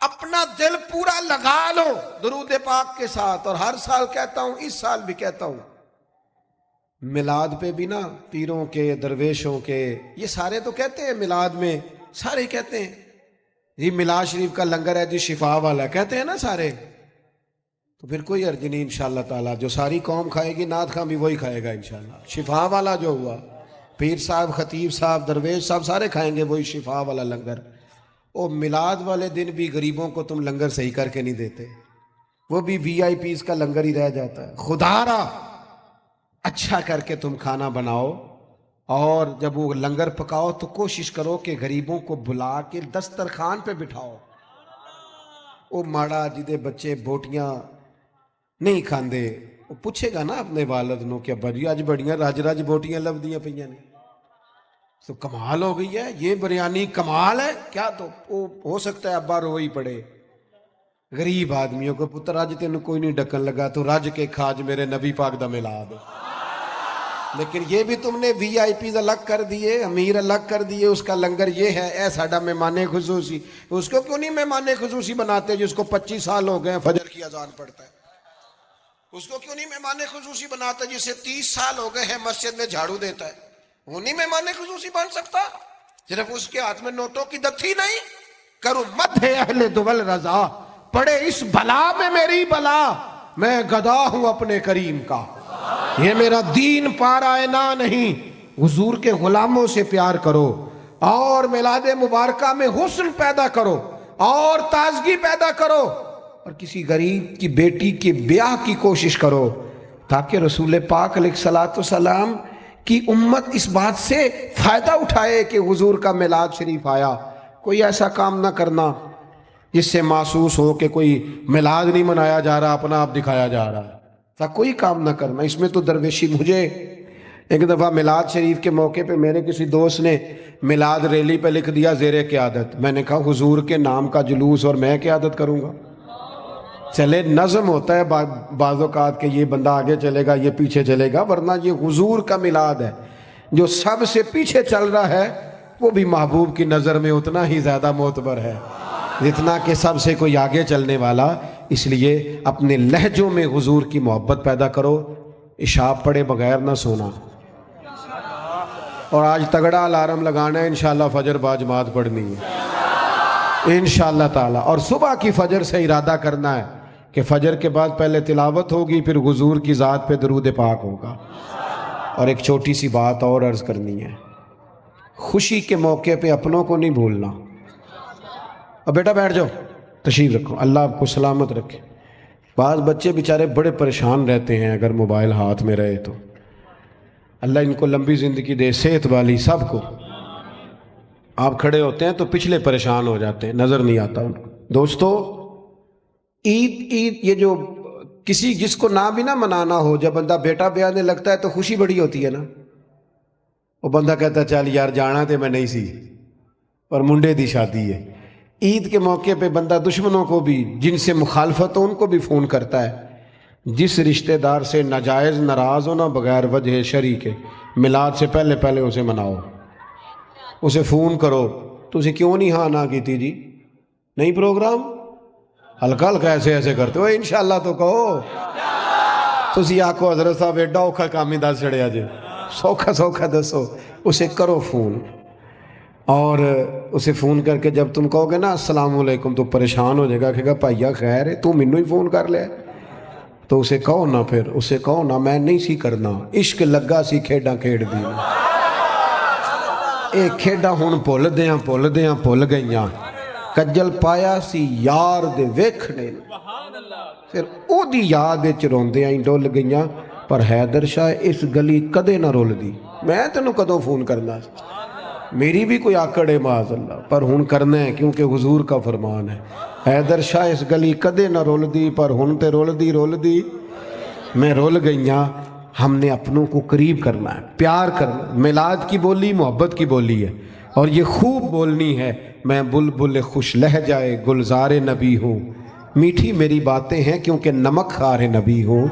اپنا دل پورا لگا لو درود پاک کے ساتھ. اور ہر سال کہتا ہوں، اس سال بھی کہتا ہوں، میلاد پہ بھی نا پیروں کے، درویشوں کے، یہ سارے تو کہتے ہیں میلاد میں، سارے کہتے ہیں جی میلاد شریف کا لنگر ہے جی شفا والا، کہتے ہیں نا سارے. تو پھر کوئی عرض نہیں انشاءاللہ تعالیٰ، جو ساری قوم کھائے گی نعت خواں بھی وہی کھائے گا انشاءاللہ. شفا والا جو ہوا، پیر صاحب، خطیب صاحب، درویش صاحب سارے کھائیں گے وہی شفا والا لنگر. وہ میلاد والے دن بھی غریبوں کو تم لنگر صحیح کر کے نہیں دیتے، وہ بھی وی آئی پیز کا لنگر ہی رہ جاتا ہے. خدا را اچھا کر کے تم کھانا بناؤ، اور جب وہ لنگر پکاؤ تو کوشش کرو کہ غریبوں کو بلا کے دسترخوان پہ بٹھاؤ. وہ ماڑا جدے بچے بوٹیاں نہیں کھاندے، وہ پوچھے گا نا اپنے والد نو کہ ابا جی اج بڑیاں رج رج بوٹیاں لبدیاں پئیاں نے، تو کمال ہو گئی ہے، یہ بریانی کمال ہے کیا. تو وہ ہو سکتا ہے ابا رو ہی پڑے. غریب آدمیوں کو پتر اج تینوں کوئی نہیں ڈکن لگا تو رج کے کھاج میرے نبی پاک دا میلاد. لیکن یہ بھی تم نے وی آئی پیز الگ کر دیے، امیر الگ کر دیے، اس کا لنگر یہ ہے، اے ساڈا مہمان خصوصی. اس کو کیوں نہیں مہمان خصوصی بناتے جس کو 25 سال ہو گئے فجر کی اذان پڑھتا ہے؟ اس کو کیوں نہیں مہمان خصوصی بناتا جسے 30 سال ہو گئے ہیں مسجد میں جھاڑو دیتا ہے؟ وہ نہیں مہمان خصوصی بن سکتا؟ صرف اس کے ہاتھ میں نوٹوں کی دتھی نہیں. کرو مدح اہل دول رضا، پڑے اس بلا میں میری بلا، میں گدا ہوں اپنے کریم کا. یہ میرا دین پارائنا نہیں. حضور کے غلاموں سے پیار کرو، اور میلاد مبارکہ میں حسن پیدا کرو اور تازگی پیدا کرو، اور کسی غریب کی بیٹی کے بیاہ کی کوشش کرو تاکہ رسول پاک علیہ الصلوۃ والسلام کی امت اس بات سے فائدہ اٹھائے کہ حضور کا میلاد شریف آیا. کوئی ایسا کام نہ کرنا جس سے محسوس ہو کہ کوئی میلاد نہیں منایا جا رہا، اپنا آپ دکھایا جا رہا ہے. کوئی کام نہ کرنا اس میں تو درویشی. مجھے ایک دفعہ میلاد شریف کے موقع پہ میرے کسی دوست نے میلاد ریلی پہ لکھ دیا زیر قیادت. میں نے کہا حضور کے نام کا جلوس اور میں قیادت کروں گا؟ چلے نظم ہوتا ہے بعض اوقات کہ یہ بندہ آگے چلے گا یہ پیچھے چلے گا، ورنہ یہ حضور کا میلاد ہے. جو سب سے پیچھے چل رہا ہے وہ بھی محبوب کی نظر میں اتنا ہی زیادہ معتبر ہے جتنا کہ سب سے کوئی آگے چلنے والا. اس لیے اپنے لہجوں میں حضور کی محبت پیدا کرو. عشاء پڑھے بغیر نہ سونا، اور آج تگڑا الارم لگانا ہے، انشاءاللہ فجر باجماعت پڑھنی ہے انشاءاللہ تعالی. اور صبح کی فجر سے ارادہ کرنا ہے کہ فجر کے بعد پہلے تلاوت ہوگی، پھر حضور کی ذات پہ درود پاک ہوگا. اور ایک چھوٹی سی بات اور عرض کرنی ہے، خوشی کے موقع پہ اپنوں کو نہیں بھولنا. اب بیٹا بیٹھ جاؤ، تشریف رکھو، اللہ آپ کو سلامت رکھے. بعض بچے بیچارے بڑے پریشان رہتے ہیں اگر موبائل ہاتھ میں رہے تو. اللہ ان کو لمبی زندگی دے، صحت والی سب کو. آپ کھڑے ہوتے ہیں تو پچھلے پریشان ہو جاتے ہیں، نظر نہیں آتا ان کو. دوستو، عید یہ جو کسی جس کو نہ بھی نہ منانا ہو، جب بندہ بیٹا بیانے لگتا ہے تو خوشی بڑی ہوتی ہے نا. وہ بندہ کہتا ہے چل یار جانا تے میں نہیں سی، اور منڈے دی شادی ہے. عید کے موقع پہ بندہ دشمنوں کو بھی، جن سے مخالفت ہو ان کو بھی فون کرتا ہے. جس رشتہ دار سے ناجائز ناراض ہو نا بغیر وجہ شرعی کے، میلاد سے پہلے پہلے اسے مناؤ، اسے فون کرو. تو اسے کیوں نہیں ہاں نہ کی تھی جی؟ نہیں پروگرام ہلکا ہلکا ایسے کرتے ہو، انشاءاللہ تو کہو. تسی آکو حضرت صاحب ایڈا اوکھا کام ہی دس چڑھیا جی، سوکھا دسو. اسے کرو فون، اور اسے فون کر کے جب تم کہو گے نا السلام علیکم تو پریشان ہو جائے گا، کہے گا بھائیا خیر ہے تو مینوں ہی فون کر لے. تو اسے کہو نا، پھر اسے کہو نا میں نہیں سی کرنا، عشق لگا سی کھیڈاں کھیڈ دی، اے کھیڈاں ہن بھل گئیاں، کجل پایا سی یار دے ویکھنے، پھر او دی یاد وچ روندیاں ہی ڈل گئیاں. پر حیدر شاہ اس گلی کدے نہ رول دی. میں تینوں کدوں فون کرنا، میری بھی کوئی آکڑ ہے معاذ اللہ، پر ہن کرنا ہے کیونکہ حضور کا فرمان ہے. حیدر شاہ اس گلی کدے نہ رول دی، پر ہن تے رول دی میں رول گئیاں. ہم نے اپنوں کو قریب کرنا ہے، پیار کرنا. میلاد کی بولی محبت کی بولی ہے، اور یہ خوب بولنی ہے. میں بلبل خوش لہجائے گلزار نبی ہوں، میٹھی میری باتیں ہیں کیونکہ نمک خار نبی ہوں.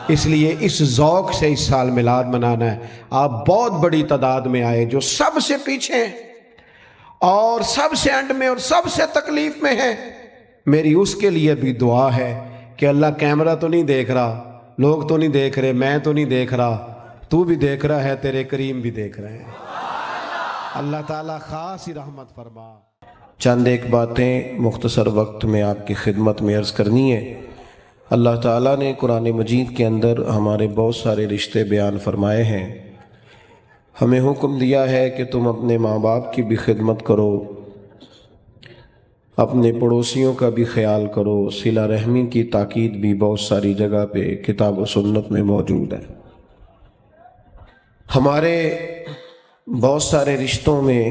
اس لیے اس ذوق سے اس سال میلاد منانا ہے. آپ بہت بڑی تعداد میں آئے، جو سب سے پیچھے ہیں اور سب سے اینڈ میں اور سب سے تکلیف میں ہیں. میری اس کے لیے بھی دعا ہے کہ اللہ کیمرہ تو نہیں دیکھ رہا، لوگ تو نہیں دیکھ رہے، میں تو نہیں دیکھ رہا، تو بھی دیکھ رہا ہے، تیرے کریم بھی دیکھ رہے ہیں۔ اللہ تعالیٰ خاصی رحمت فرما۔ چند ایک باتیں مختصر وقت میں آپ کی خدمت میں عرض کرنی ہے۔ اللہ تعالیٰ نے قرآن مجید کے اندر ہمارے بہت سارے رشتے بیان فرمائے ہیں۔ ہمیں حکم دیا ہے کہ تم اپنے ماں باپ کی بھی خدمت کرو، اپنے پڑوسیوں کا بھی خیال کرو۔ صلہ رحمی کی تاکید بھی بہت ساری جگہ پہ کتاب و سنت میں موجود ہے۔ ہمارے بہت سارے رشتوں میں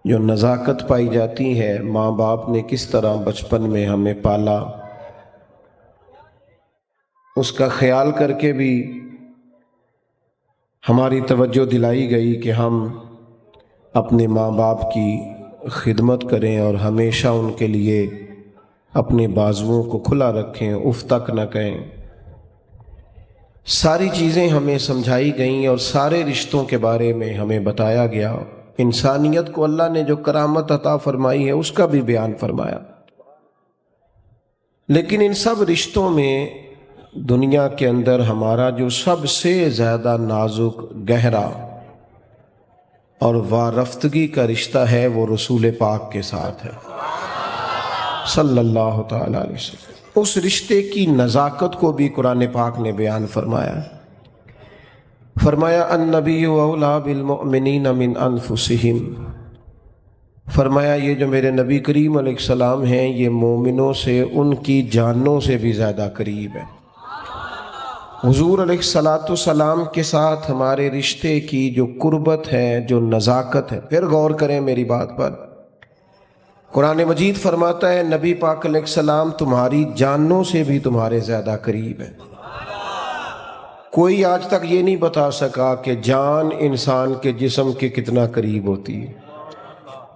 جو نزاکت پائی جاتی ہے، ماں باپ نے کس طرح بچپن میں ہمیں پالا، اس کا خیال کر کے بھی ہماری توجہ دلائی گئی کہ ہم اپنے ماں باپ کی خدمت کریں اور ہمیشہ ان کے لیے اپنے بازوؤں کو کھلا رکھیں، اف تک نہ کہیں۔ ساری چیزیں ہمیں سمجھائی گئیں اور سارے رشتوں کے بارے میں ہمیں بتایا گیا۔ انسانیت کو اللہ نے جو کرامت عطا فرمائی ہے اس کا بھی بیان فرمایا۔ لیکن ان سب رشتوں میں دنیا کے اندر ہمارا جو سب سے زیادہ نازک، گہرا اور وارفتگی کا رشتہ ہے وہ رسول پاک کے ساتھ ہے صلی اللہ تعالی علیہ وسلم۔ اس رشتے کی نزاکت کو بھی قرآن پاک نے بیان فرمایا۔ فرمایا النبی اولیٰ بالمؤمنین من انفسہم، فرمایا یہ جو میرے نبی کریم علیہ السلام ہیں یہ مومنوں سے ان کی جانوں سے بھی زیادہ قریب ہے۔ حضور علیہ السلام کے ساتھ ہمارے رشتے کی جو قربت ہے، جو نزاکت ہے، پھر غور کریں میری بات پر۔ قرآن مجید فرماتا ہے نبی پاک علیہ السلام تمہاری جانوں سے بھی تمہارے زیادہ قریب ہے۔ کوئی آج تک یہ نہیں بتا سکا کہ جان انسان کے جسم کے کتنا قریب ہوتی ہے،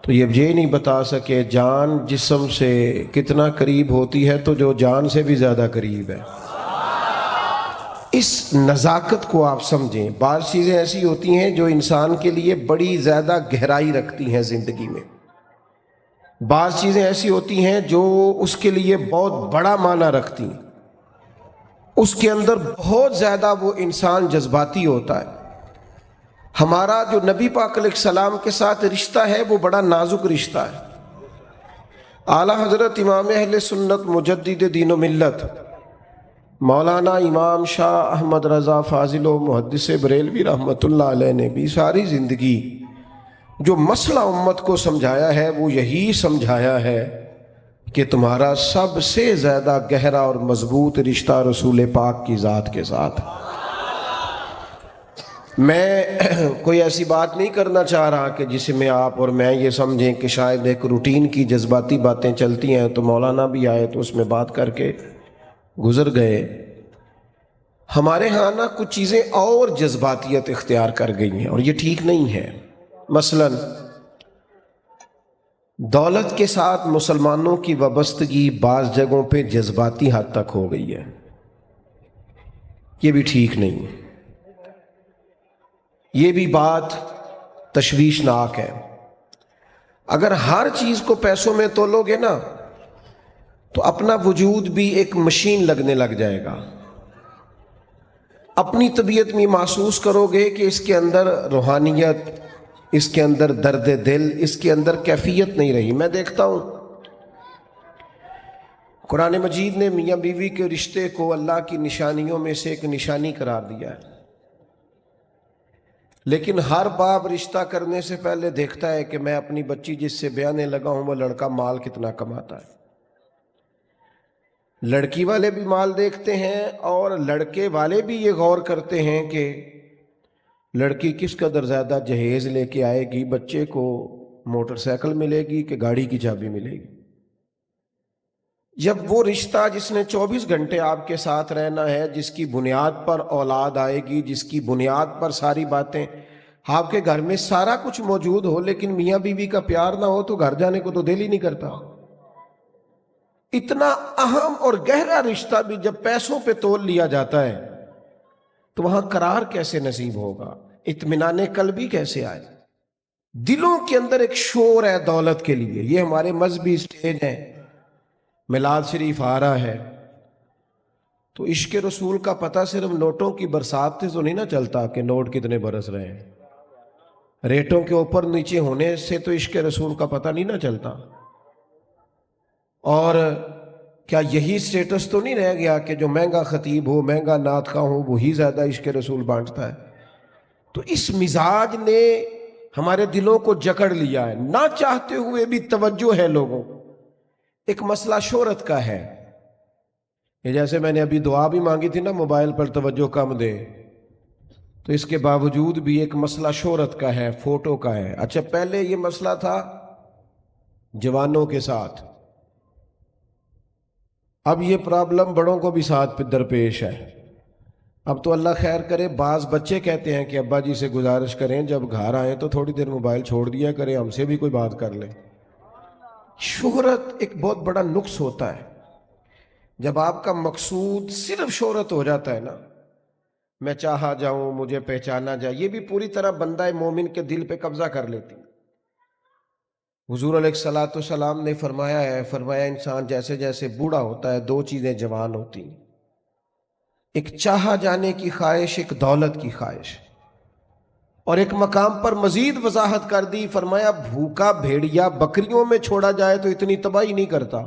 تو یہ نہیں بتا سکے جان جسم سے کتنا قریب ہوتی ہے تو جو جان سے بھی زیادہ قریب ہے۔ اس نزاکت کو آپ سمجھیں۔ بعض چیزیں ایسی ہوتی ہیں جو انسان کے لیے بڑی زیادہ گہرائی رکھتی ہیں زندگی میں، بعض چیزیں ایسی ہوتی ہیں جو اس کے لیے بہت بڑا معنی رکھتی ہیں، اس کے اندر بہت زیادہ وہ انسان جذباتی ہوتا ہے۔ ہمارا جو نبی پاک علیہ السلام کے ساتھ رشتہ ہے وہ بڑا نازک رشتہ ہے۔ اعلیٰ حضرت امام اہل سنت مجدد دین و ملت مولانا امام شاہ احمد رضا فاضل و محدث بریلوی رحمۃ اللہ علیہ نے بھی ساری زندگی جو مسئلہ امت کو سمجھایا ہے وہ یہی سمجھایا ہے کہ تمہارا سب سے زیادہ گہرا اور مضبوط رشتہ رسول پاک کی ذات کے ساتھ۔ میں کوئی ایسی بات نہیں کرنا چاہ رہا کہ جس میں آپ اور میں یہ سمجھیں کہ شاید ایک روٹین کی جذباتی باتیں چلتی ہیں تو مولانا بھی آئے تو اس میں بات کر کے گزر گئے۔ ہمارے ہاں نا کچھ چیزیں اور جذباتیت اختیار کر گئی ہیں اور یہ ٹھیک نہیں ہے۔ مثلاً دولت کے ساتھ مسلمانوں کی وابستگی بعض جگہوں پہ جذباتی حد تک ہو گئی ہے، یہ بھی ٹھیک نہیں، یہ بھی بات تشویشناک ہے۔ اگر ہر چیز کو پیسوں میں تولو گے نا تو اپنا وجود بھی ایک مشین لگنے لگ جائے گا۔ اپنی طبیعت میں محسوس کرو گے کہ اس کے اندر روحانیت، اس کے اندر درد دل، اس کے اندر کیفیت نہیں رہی۔ میں دیکھتا ہوں قرآن مجید نے میاں بیوی کے رشتے کو اللہ کی نشانیوں میں سے ایک نشانی قرار دیا ہے، لیکن ہر باپ رشتہ کرنے سے پہلے دیکھتا ہے کہ میں اپنی بچی جس سے بیانے لگا ہوں وہ لڑکا مال کتنا کماتا ہے۔ لڑکی والے بھی مال دیکھتے ہیں اور لڑکے والے بھی یہ غور کرتے ہیں کہ لڑکی کس قدر زیادہ جہیز لے کے آئے گی، بچے کو موٹر سائیکل ملے گی کہ گاڑی کی چابی ملے گی۔ جب وہ رشتہ جس نے 24 گھنٹے آپ کے ساتھ رہنا ہے، جس کی بنیاد پر اولاد آئے گی، جس کی بنیاد پر ساری باتیں، آپ کے گھر میں سارا کچھ موجود ہو لیکن میاں بیوی کا پیار نہ ہو تو گھر جانے کو تو دل ہی نہیں کرتا۔ اتنا اہم اور گہرا رشتہ بھی جب پیسوں پہ تول لیا جاتا ہے تو وہاں قرار کیسے نصیب ہوگا، اطمینان قلبی کیسے آئے؟ دلوں کے اندر ایک شور ہے دولت کے لیے۔ یہ ہمارے مذہبی اسٹیج ہیں، میلاد شریف آ رہا ہے تو عشق رسول کا پتہ صرف نوٹوں کی برسات سے تو نہیں نہ چلتا کہ نوٹ کتنے برس رہے ہیں، ریٹوں کے اوپر نیچے ہونے سے تو عشق رسول کا پتہ نہیں نہ چلتا۔ اور کیا یہی سٹیٹس تو نہیں رہ گیا کہ جو مہنگا خطیب ہو، مہنگا نعت خواہ ہو، وہی زیادہ عشق رسول بانٹتا ہے؟ تو اس مزاج نے ہمارے دلوں کو جکڑ لیا ہے، نہ چاہتے ہوئے بھی توجہ ہے لوگوں۔ ایک مسئلہ شہرت کا ہے، یہ جیسے میں نے ابھی دعا بھی مانگی تھی نا موبائل پر توجہ کم دے، تو اس کے باوجود بھی ایک مسئلہ شہرت کا ہے، فوٹو کا ہے۔ اچھا پہلے یہ مسئلہ تھا جوانوں کے ساتھ، اب یہ پرابلم بڑوں کو بھی ساتھ درپیش ہے۔ اب تو اللہ خیر کرے، بعض بچے کہتے ہیں کہ ابا جی سے گزارش کریں جب گھر آئیں تو تھوڑی دیر موبائل چھوڑ دیا کریں، ہم سے بھی کوئی بات کر لیں۔ شہرت ایک بہت بڑا نقص ہوتا ہے، جب آپ کا مقصود صرف شہرت ہو جاتا ہے نا، میں چاہا جاؤں، مجھے پہچانا جائے، یہ بھی پوری طرح بندہ مومن کے دل پہ قبضہ کر لیتی۔ حضور علیہ الصلوۃ والسلام نے فرمایا انسان جیسے جیسے بوڑھا ہوتا ہے دو چیزیں جوان ہوتی ہیں، ایک چاہا جانے کی خواہش، ایک دولت کی خواہش۔ اور ایک مقام پر مزید وضاحت کر دی، فرمایا بھوکا بھیڑیا بکریوں میں چھوڑا جائے تو اتنی تباہی نہیں کرتا،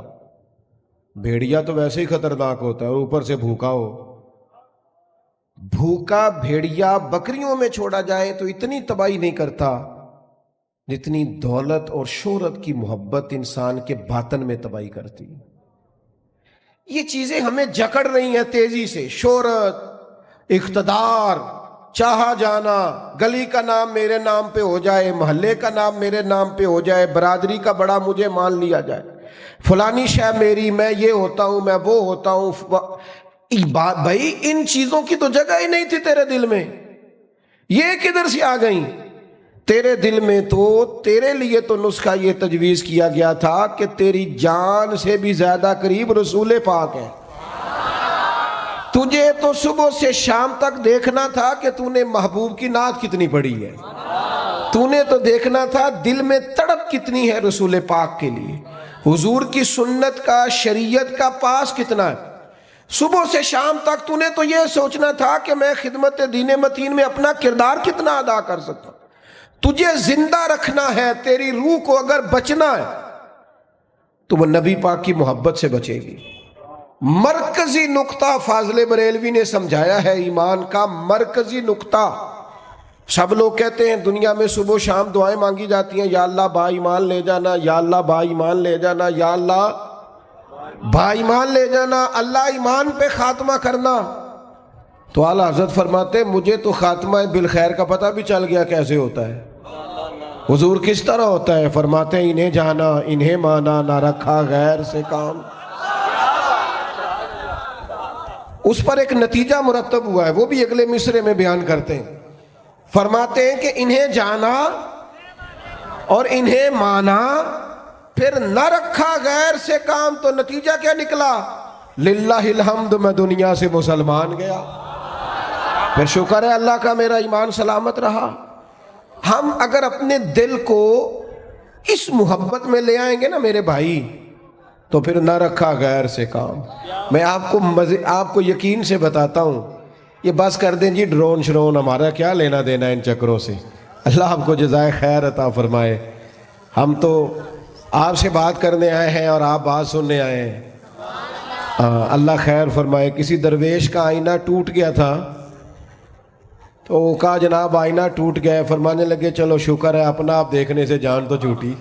بھیڑیا تو ویسے ہی خطرناک ہوتا ہے اور اوپر سے بھوکا ہو۔ بھوکا بھیڑیا بکریوں میں چھوڑا جائے تو اتنی تباہی نہیں کرتا جتنی دولت اور شہرت کی محبت انسان کے باطن میں تباہی کرتی۔ یہ چیزیں ہمیں جکڑ رہی ہیں تیزی سے، شہرت، اقتدار، چاہا جانا، گلی کا نام میرے نام پہ ہو جائے، محلے کا نام میرے نام پہ ہو جائے، برادری کا بڑا مجھے مان لیا جائے، فلانی شے میری، میں یہ ہوتا ہوں، میں وہ ہوتا ہوں۔ بھائی ان چیزوں کی تو جگہ ہی نہیں تھی تیرے دل میں، یہ کدھر سے آ گئیں؟ تیرے دل میں تو تیرے لیے تو نسخہ یہ تجویز کیا گیا تھا کہ تیری جان سے بھی زیادہ قریب رسول پاک ہے۔ تجھے تو صبح سے شام تک دیکھنا تھا کہ تو نے محبوب کی نعت کتنی پڑھی ہے، تو نے تو دیکھنا تھا دل میں تڑپ کتنی ہے رسول پاک کے لیے، حضور کی سنت کا، شریعت کا پاس کتنا ہے۔ صبح سے شام تک تو نے تو یہ سوچنا تھا کہ میں خدمت دین متین میں اپنا کردار کتنا ادا کر سکتا ہوں۔ تجھے زندہ رکھنا ہے، تیری روح کو اگر بچنا ہے تو وہ نبی پاک کی محبت سے بچے گی۔ مرکزی نقطہ فاضل بریلوی نے سمجھایا ہے، ایمان کا مرکزی نقطہ۔ سب لوگ کہتے ہیں دنیا میں صبح و شام دعائیں مانگی جاتی ہیں، یا اللہ با ایمان لے جانا، یا اللہ با ایمان لے جانا، یا اللہ با ایمان لے جانا، اللہ ایمان پہ خاتمہ کرنا۔ تو اعلیٰ حضرت فرماتے مجھے تو خاتمہ بالخیر کا پتہ بھی چل گیا کیسے ہوتا ہے۔ حضور کس طرح ہوتا ہے؟ فرماتے ہیں انہیں جانا انہیں مانا، نہ رکھا غیر سے کام۔ اس پر ایک نتیجہ مرتب ہوا ہے، وہ بھی اگلے مصرے میں بیان کرتے ہیں۔ فرماتے ہیں کہ انہیں جانا اور انہیں مانا، پھر نہ رکھا غیر سے کام، تو نتیجہ کیا نکلا؟ للہ الحمد، میں دنیا سے مسلمان گیا، پھر شکر ہے اللہ کا میرا ایمان سلامت رہا۔ ہم اگر اپنے دل کو اس محبت میں لے آئیں گے نا میرے بھائی، تو پھر نہ رکھا غیر سے کام۔ میں آپ کو یقین سے بتاتا ہوں، یہ بس کر دیں جی ڈرون شرون، ہمارا کیا لینا دینا ان چکروں سے، اللہ آپ کو جزائے خیر عطا فرمائے۔ ہم تو آپ سے بات کرنے آئے ہیں اور آپ بات سننے آئے ہیں، اللہ خیر فرمائے۔ کسی درویش کا آئینہ ٹوٹ گیا تھا تو وہ کہا جناب آئینہ ٹوٹ گیا، فرمانے لگے چلو شکر ہے اپنا آپ دیکھنے سے جان تو چھوٹی،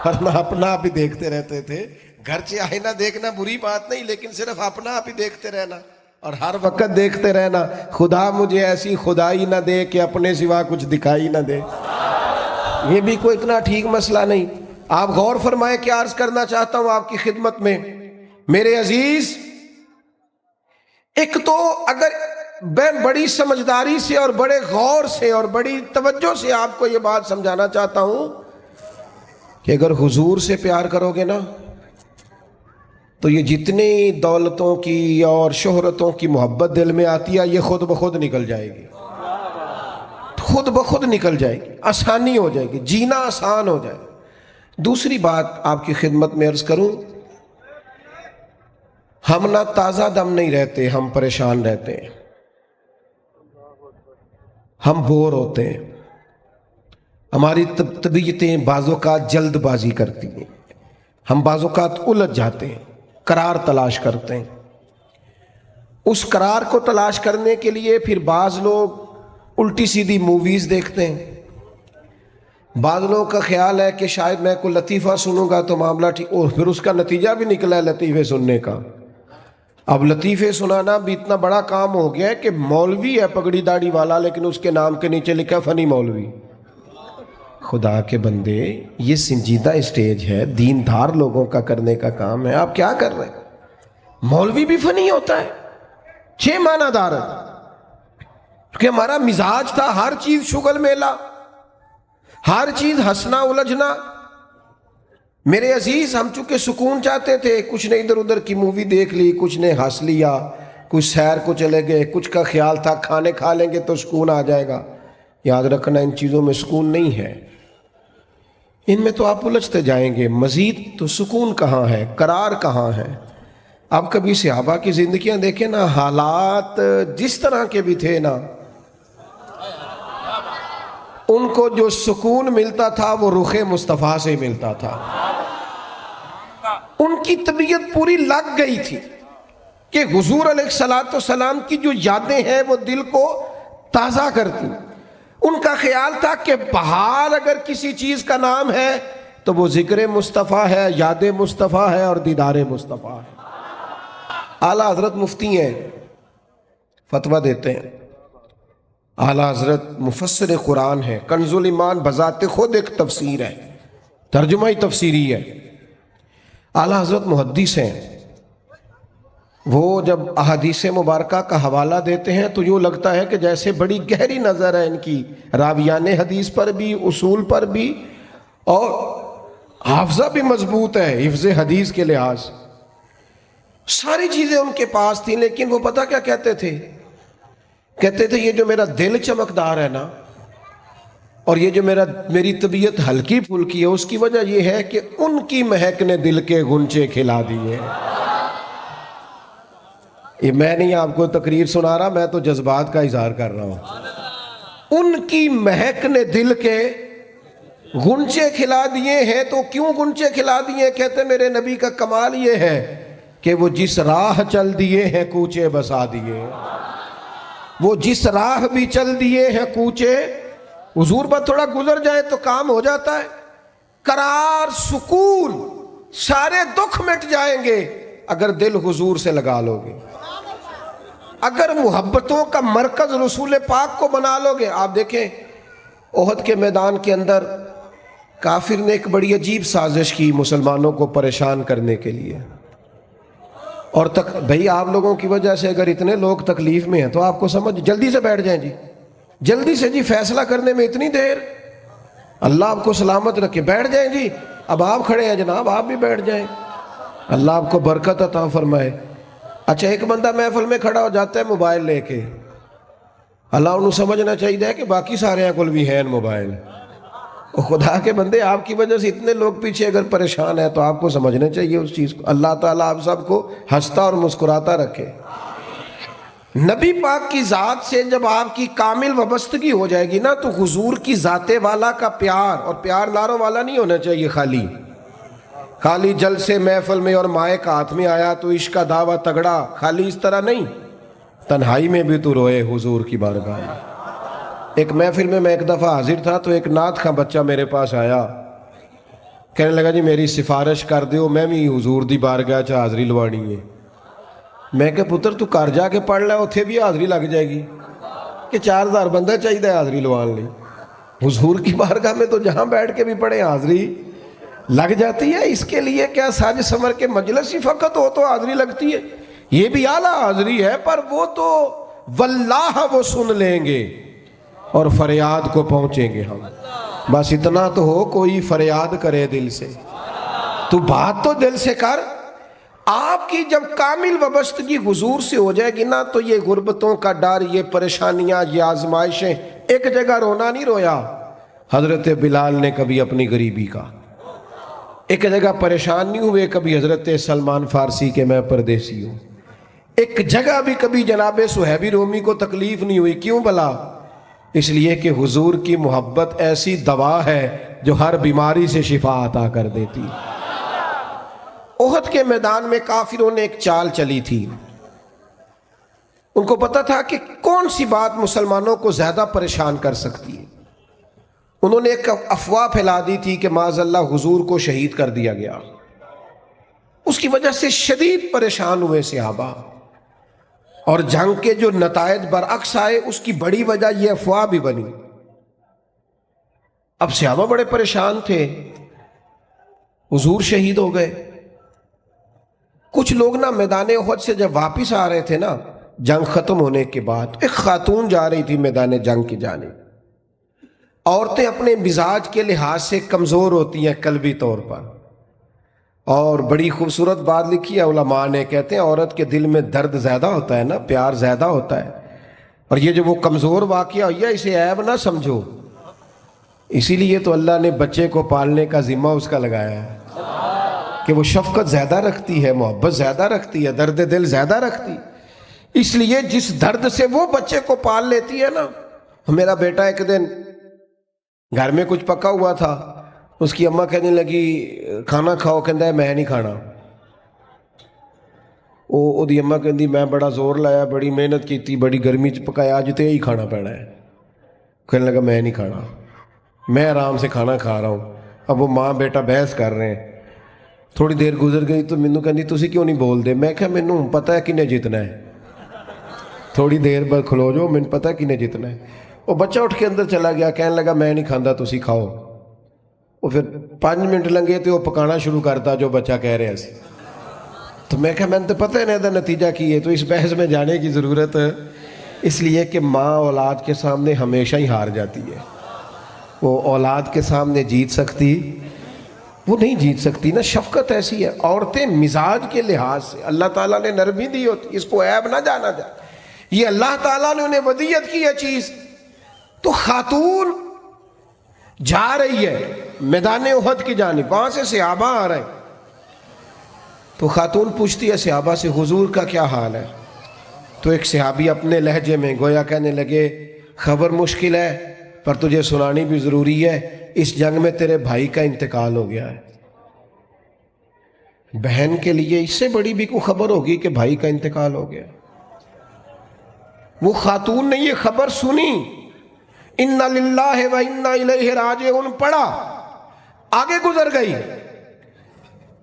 ورنہ اپنا آپ ہی دیکھتے رہتے تھے۔ گھر سے آئینہ دیکھنا بری بات نہیں، لیکن صرف اپنا آپ ہی دیکھتے رہنا اور ہر وقت دیکھتے رہنا، خدا مجھے ایسی خدائی نہ دے کہ اپنے سوا کچھ دکھائی نہ دے، یہ بھی کوئی اتنا ٹھیک مسئلہ نہیں۔ آپ غور فرمائیں، کیا عرض کرنا چاہتا ہوں آپ کی خدمت میں میرے عزیز۔ ایک تو اگر میں بڑی سمجھداری سے اور بڑے غور سے اور بڑی توجہ سے آپ کو یہ بات سمجھانا چاہتا ہوں کہ اگر حضور سے پیار کرو گے نا تو یہ جتنی دولتوں کی اور شہرتوں کی محبت دل میں آتی ہے یہ خود بخود نکل جائے گی، خود بخود نکل جائے گی، آسانی ہو جائے گی، جینا آسان ہو جائے گا۔ دوسری بات آپ کی خدمت میں عرض کروں ہم نہ تازہ دم نہیں رہتے، ہم پریشان رہتے ہیں، ہم بور ہوتے ہیں، ہماری طبیعتیں بعض اوقات جلد بازی کرتی ہیں، ہم بعض اوقات الجھ جاتے ہیں، قرار تلاش کرتے ہیں۔ اس قرار کو تلاش کرنے کے لیے پھر بعض لوگ الٹی سیدھی موویز دیکھتے ہیں، بعض لوگوں کا خیال ہے کہ شاید میں کوئی لطیفہ سنوں گا تو معاملہ ٹھیک، اور پھر اس کا نتیجہ بھی نکلا ہے لطیفے سننے کا۔ اب لطیفے سنانا بھی اتنا بڑا کام ہو گیا ہے کہ مولوی ہے پگڑی داڑھی والا، لیکن اس کے نام کے نیچے لکھا فنی مولوی۔ خدا کے بندے، یہ سنجیدہ اسٹیج ہے، دیندار لوگوں کا کرنے کا کام ہے، آپ کیا کر رہے ہیں؟ مولوی بھی فنی ہوتا ہے، 6 معنی دار ہے، کیونکہ ہمارا مزاج تھا ہر چیز شغل میلہ، ہر چیز ہنسنا الجھنا۔ میرے عزیز، ہم چونکہ سکون چاہتے تھے، کچھ نے ادھر ادھر کی مووی دیکھ لی، کچھ نے ہنس لیا، کچھ سیر کو چلے گئے، کچھ کا خیال تھا کھانے کھا لیں گے تو سکون آ جائے گا۔ یاد رکھنا ان چیزوں میں سکون نہیں ہے، ان میں تو آپ الجھتے جائیں گے، مزید تو سکون کہاں ہے، قرار کہاں ہے؟ اب کبھی صحابہ کی زندگیاں دیکھیں نا، حالات جس طرح کے بھی تھے نا، ان کو جو سکون ملتا تھا وہ رخ مصطفیٰ سے ملتا تھا۔ ان کی طبیعت پوری لگ گئی تھی کہ حضور علیہ الصلوۃ والسلام کی جو یادیں ہیں وہ دل کو تازہ کرتی۔ ان کا خیال تھا کہ بہار اگر کسی چیز کا نام ہے تو وہ ذکر مصطفیٰ ہے، یاد مصطفیٰ ہے اور دیدار مصطفیٰ ہے۔ اعلیٰ حضرت مفتی ہیں، فتویٰ دیتے ہیں، اعلیٰ حضرت مفسر قرآن ہے، کنز الایمان بذات خود ایک تفسیر ہے، ترجمہ ہی تفسیری ہے۔ اعلیٰ حضرت محدث ہیں، وہ جب احادیث مبارکہ کا حوالہ دیتے ہیں تو یوں لگتا ہے کہ جیسے بڑی گہری نظر ہے ان کی، راویان حدیث پر بھی، اصول پر بھی، اور حافظہ بھی مضبوط ہے حفظ حدیث کے لحاظ، ساری چیزیں ان کے پاس تھیں۔ لیکن وہ پتہ کیا کہتے تھے؟ کہتے تھے یہ جو میرا دل چمکدار ہے نا، اور یہ جو میری طبیعت ہلکی پھلکی ہے، اس کی وجہ یہ ہے کہ ان کی مہک نے دل کے غنچے کھلا دیے۔ یہ میں نہیں آپ کو تقریر سنا رہا، میں تو جذبات کا اظہار کر رہا ہوں۔ ان کی مہک نے دل کے غنچے کھلا دیے ہیں۔ تو کیوں غنچے کھلا دیے؟ کہتے میرے نبی کا کمال یہ ہے کہ وہ جس راہ چل دیے ہیں کوچے بسا دیے، وہ جس راہ بھی چل دیے ہیں کوچے، حضور پر تھوڑا گزر جائے تو کام ہو جاتا ہے۔ قرار، سکون، سارے دکھ مٹ جائیں گے اگر دل حضور سے لگا لو گے، اگر محبتوں کا مرکز رسول پاک کو بنا لو گے۔ آپ دیکھیں احد کے میدان کے اندر کافر نے ایک بڑی عجیب سازش کی مسلمانوں کو پریشان کرنے کے لیے، اور بھئی آپ لوگوں کی وجہ سے اگر اتنے لوگ تکلیف میں ہیں تو آپ کو سمجھ، جلدی سے بیٹھ جائیں جی، جلدی سے جی، فیصلہ کرنے میں اتنی دیر، اللہ آپ کو سلامت رکھے، بیٹھ جائیں جی، اب آپ کھڑے ہیں جناب، آپ بھی بیٹھ جائیں، اللہ آپ کو برکت عطا فرمائے۔ اچھا ایک بندہ محفل میں کھڑا ہو جاتا ہے موبائل لے کے، اللہ انہوں سمجھنا چاہیے کہ باقی سارے کل بھی ہیں موبائل۔ خدا کے بندے، آپ کی وجہ سے اتنے لوگ پیچھے اگر پریشان ہیں تو آپ کو سمجھنا چاہیے اس چیز کو۔ اللہ تعالیٰ آپ سب کو ہنستا اور مسکراتا رکھے۔ نبی پاک کی ذات سے جب آپ کی کامل وابستگی ہو جائے گی نا، تو حضور کی ذات والا کا پیار، اور پیار ناروں والا نہیں ہونا چاہیے، خالی جلسے محفل میں اور مائک ہاتھ میں آیا تو عشق کا دعویٰ تگڑا، خالی اس طرح نہیں، تنہائی میں بھی تو روئے حضور کی بارگاہ میں۔ ایک محفل میں ایک دفعہ حاضر تھا تو ایک نعت خواں بچہ میرے پاس آیا، کہنے لگا جی میری سفارش کر دیو، میں بھی حضور دی بارگاہ چ حاضری لوانی ہے۔ میں کہ پتر تو گھر جا کے پڑھ لے، اتھے بھی حاضری لگ جائے گی، کہ 4000 بندہ چاہیے حاضری لوان لی، حضور کی بارگاہ میں تو جہاں بیٹھ کے بھی پڑھے حاضری لگ جاتی ہے۔ اس کے لیے کیا ساج سمر کے مجلس ہی فقط ہو تو حاضری لگتی ہے؟ یہ بھی اعلیٰ حاضری ہے، پر وہ تو واللہ وہ سن لیں گے اور فریاد کو پہنچیں گے ہم۔ بس اتنا تو ہو، کوئی فریاد کرے دل سے، تو بات تو دل سے کر۔ آپ کی جب کامل وابستگی حضور سے ہو جائے گی نا، تو یہ غربتوں کا ڈر، یہ پریشانیاں، یہ آزمائشیں، ایک جگہ رونا نہیں رویا حضرت بلال نے کبھی اپنی غریبی کا، ایک جگہ پریشان نہیں ہوئے کبھی حضرت سلمان فارسی کے میں پردیسی ہوں؟ ایک جگہ بھی کبھی جناب صہیب رومی کو تکلیف نہیں ہوئی؟ کیوں بلا؟ اس لیے کہ حضور کی محبت ایسی دوا ہے جو ہر بیماری سے شفا عطا کر دیتی۔ احد کے میدان میں کافروں نے ایک چال چلی تھی، ان کو پتا تھا کہ کون سی بات مسلمانوں کو زیادہ پریشان کر سکتی ہے۔ انہوں نے ایک افواہ پھیلا دی تھی کہ معاذ اللہ حضور کو شہید کر دیا گیا۔ اس کی وجہ سے شدید پریشان ہوئے صحابہ، اور جنگ کے جو نتائج برعکس آئے اس کی بڑی وجہ یہ افواہ بھی بنی۔ اب صحابہ بڑے پریشان تھے، حضور شہید ہو گئے۔ کچھ لوگ نا میدان احد سے جب واپس آ رہے تھے نا جنگ ختم ہونے کے بعد، ایک خاتون جا رہی تھی میدان جنگ کی جانب۔ عورتیں اپنے مزاج کے لحاظ سے کمزور ہوتی ہیں قلبی طور پر، اور بڑی خوبصورت بات لکھی ہے علماء نے، کہتے ہیں عورت کے دل میں درد زیادہ ہوتا ہے نا، پیار زیادہ ہوتا ہے، اور یہ جو وہ کمزور واقعہ ہوئی ہے اسے عیب نہ سمجھو۔ اسی لیے تو اللہ نے بچے کو پالنے کا ذمہ اس کا لگایا ہے کہ وہ شفقت زیادہ رکھتی ہے، محبت زیادہ رکھتی ہے، درد دل زیادہ رکھتی، اس لیے جس درد سے وہ بچے کو پال لیتی ہے نا۔ میرا بیٹا ایک دن گھر میں کچھ پکا ہوا تھا، اس کی اماں کہنے لگی کھانا کھاؤ، کہندا ہے میں نہیں کھانا۔ وہ دی اماں کہندی میں بڑا زور لایا، بڑی محنت کیتی، بڑی گرمی چ پکایا، اج تے ہی کھانا پینا ہے۔ کہنے لگا میں نہیں کھانا، میں آرام سے کھانا کھا رہا ہوں۔ اب وہ ماں بیٹا بحث کر رہے ہیں۔ تھوڑی دیر گزر گئی تو مینوں کہندی تسی کیوں نہیں بول دے؟ میں کہا مینوں پتہ ہے کنے جیتنا ہے، تھوڑی دیر بعد کھلو جو، مینوں پتہ ہے کنے جیتنا ہے۔ وہ بچہ اٹھ کے اندر چلا گیا، کہنے لگا میں نہیں کھاندا تسی کھاؤ۔ وہ پھر 5 منٹ لنگے تو وہ پکانا شروع کرتا جو بچہ کہہ رہے سی۔ تو میں کہا میں تو پتہ ہے نا نتیجہ کی ہے، تو اس بحث میں جانے کی ضرورت ہے؟ اس لیے کہ ماں اولاد کے سامنے ہمیشہ ہی ہار جاتی ہے، وہ اولاد کے سامنے جیت سکتی وہ نہیں جیت سکتی نا۔ شفقت ایسی ہے، عورتیں مزاج کے لحاظ سے اللہ تعالیٰ نے نرمی دی ہوتی، اس کو عیب نہ جانا جائے، یہ اللہ تعالیٰ نے انہیں ودیت کی ہے چیز۔ تو خاتون جا رہی ہے میدان احد کی جانب، وہاں سے صحابہ آ رہے ہیں، تو خاتون پوچھتی ہے صحابہ سے حضور کا کیا حال ہے؟ تو ایک صحابی اپنے لہجے میں گویا کہنے لگے خبر مشکل ہے پر تجھے سنانی بھی ضروری ہے، اس جنگ میں تیرے بھائی کا انتقال ہو گیا ہے۔ بہن کے لیے اس سے بڑی بھی کوئی خبر ہوگی کہ بھائی کا انتقال ہو گیا؟ وہ خاتون نے یہ خبر سنی، اِنَّ لِلَّهِ وَإِنَّا إِلَيْهِ رَاجِعُونَ پڑھا، آگے گزر گئی،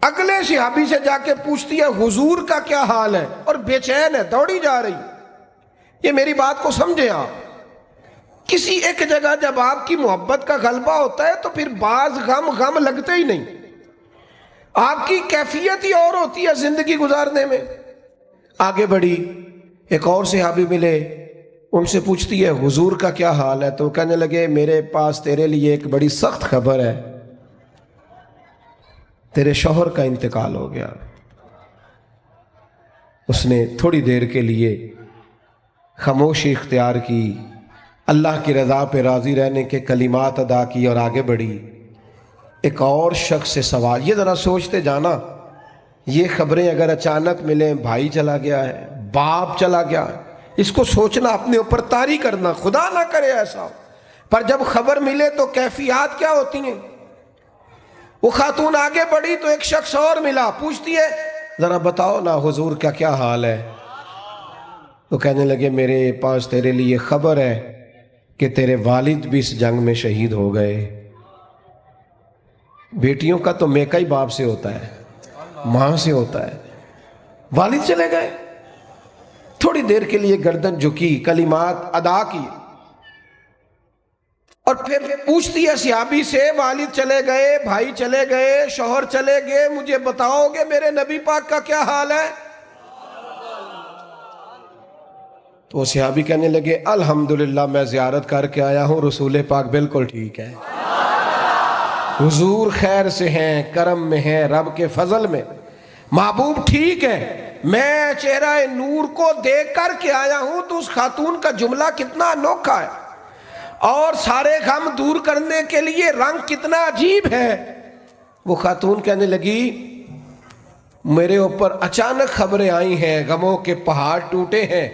اگلے صحابی سے جا کے پوچھتی ہے حضور کا کیا حال ہے، اور بے چین ہے، دوڑی جا رہی۔ یہ میری بات کو سمجھیں آپ، کسی ایک جگہ جب آپ کی محبت کا غلبہ ہوتا ہے تو پھر بعض غم لگتے ہی نہیں، آپ کی کیفیت ہی اور ہوتی ہے زندگی گزارنے میں۔ آگے بڑھی، ایک اور صحابی ملے، ان سے پوچھتی ہے حضور کا کیا حال ہے، تو کہنے لگے میرے پاس تیرے لیے ایک بڑی سخت خبر ہے، تیرے شوہر کا انتقال ہو گیا۔ اس نے تھوڑی دیر کے لیے خاموشی اختیار کی، اللہ کی رضا پہ راضی رہنے کے کلمات ادا کی اور آگے بڑھی۔ ایک اور شخص سے سوال، یہ ذرا سوچتے جانا، یہ خبریں اگر اچانک ملیں، بھائی چلا گیا ہے، باپ چلا گیا ہے، اس کو سوچنا، اپنے اوپر طاری کرنا، خدا نہ کرے ایسا، پر جب خبر ملے تو کیفیات کیا ہوتی ہیں۔ وہ خاتون آگے بڑھی تو ایک شخص اور ملا، پوچھتی ہے ذرا بتاؤ نا حضور کا کیا حال ہے۔ تو کہنے لگے میرے پاس تیرے لیے خبر ہے کہ تیرے والد بھی اس جنگ میں شہید ہو گئے۔ بیٹیوں کا تو میکا ہی باپ سے ہوتا ہے، ماں سے ہوتا ہے، والد چلے گئے۔ تھوڑی دیر کے لیے گردن جھکی، کلمات ادا کی، اور پھر پوچھتی ہے صحابی سے والد چلے گئے، بھائی چلے گئے، شوہر چلے گئے، مجھے بتاؤ گے میرے نبی پاک کا کیا حال ہے؟ تو صحابی کہنے لگے الحمدللہ میں زیارت کر کے آیا ہوں، رسول پاک بالکل ٹھیک ہے، حضور خیر سے ہیں، کرم میں ہیں، رب کے فضل میں، محبوب ٹھیک ہے، میں چہرہ نور کو دیکھ کر کے آیا ہوں۔ تو اس خاتون کا جملہ کتنا انوکھا ہے، اور سارے غم دور کرنے کے لیے رنگ کتنا عجیب ہے۔ وہ خاتون کہنے لگی میرے اوپر اچانک خبریں آئی ہیں، غموں کے پہاڑ ٹوٹے ہیں،